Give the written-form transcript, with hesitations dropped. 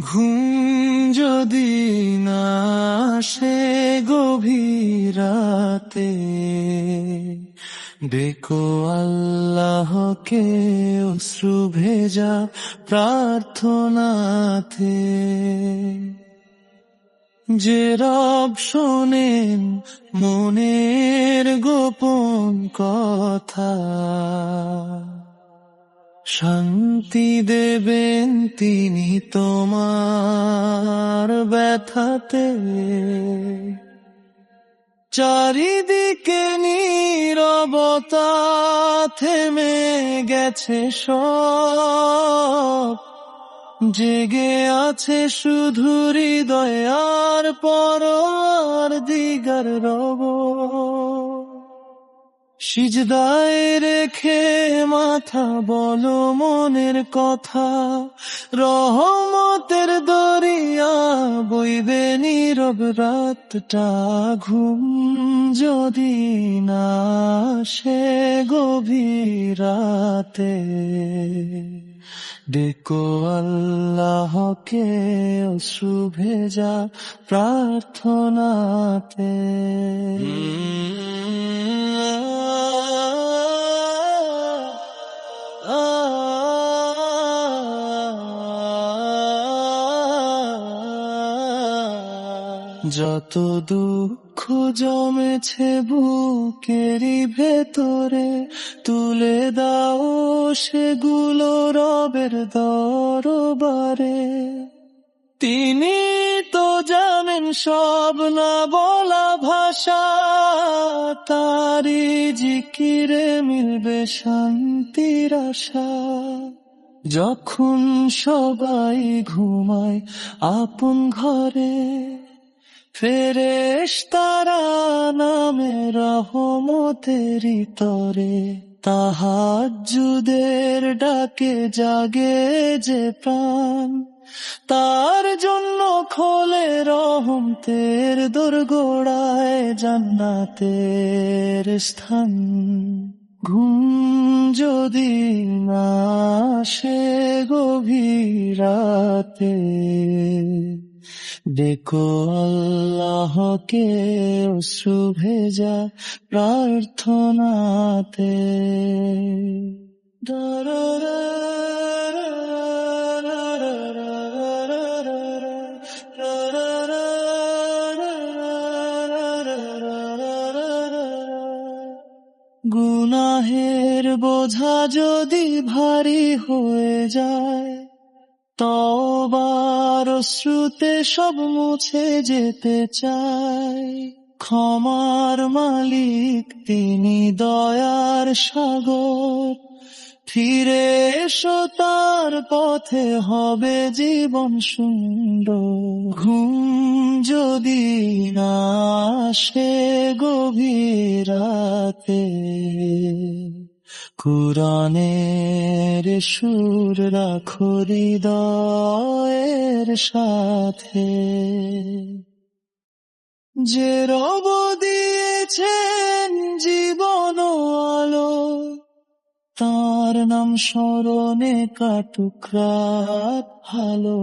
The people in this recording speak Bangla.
ঘুম যদি না আসে গভীর রাতে, ডেকো আল্লাহকে অশ্রু ভেজা প্রার্থনাতে। যে রব শোনেন মনের গোপন কথা, শান্তি দেবেন তিনি তোমার ব্যথাতে। চারিদিকে নীরবতা, থেমে গেছে সব, জেগে আছে শুধু হৃদয় আর পরওয়ারদিগার রব। সিজদায় রেখে মাথা বলো মনের কথা, রহমতের দরিয়া বইবে নীরব রাতটা। ঘুম যদি না আসে গভীর রাতে, ডেকো আল্লাহকে অশ্রু ভেজা প্রার্থনাতে। যত দুঃখ জমেছে বুকেরই ভেতরে, তুলে দাও সেগুলো রবের দরবারে। তিনি তো জানেন সব না বলা ভাষা, তারি জিকিরে মিলবে শান্তির আশা। যখন সবাই ঘুমায় আপন ঘরে, ফেরেশতারা নামে রহমতেরই তরে। তাহাজ্জুদের ডাকে জাগে যে প্রাণ, তার জন্য খোলে রহমতের দোরগোড়ায় জান্নাতের স্থান। ঘুম যদি না আসে গভীর রাতে, ডেকো আল্লাহকে অশ্রু ভেজা প্রার্থনাতে। গুনাহের বোঝা যদি ভারী হয়ে যায়, তওবার অশ্রুতে সব মুছে যেতে চায়। ক্ষমার মালিক তিনি দয়ার সাগর, ফিরে এসো তার পথে হবে জীবন সুন্দর। ঘুম যদি না আসে গভীর রাতে, কুরআনের সুর রাখো হৃদয়ের সাথে। যে রব দিয়েছেন জীবন আলো, তার নাম স্মরণে কাটুক রাত ভালো।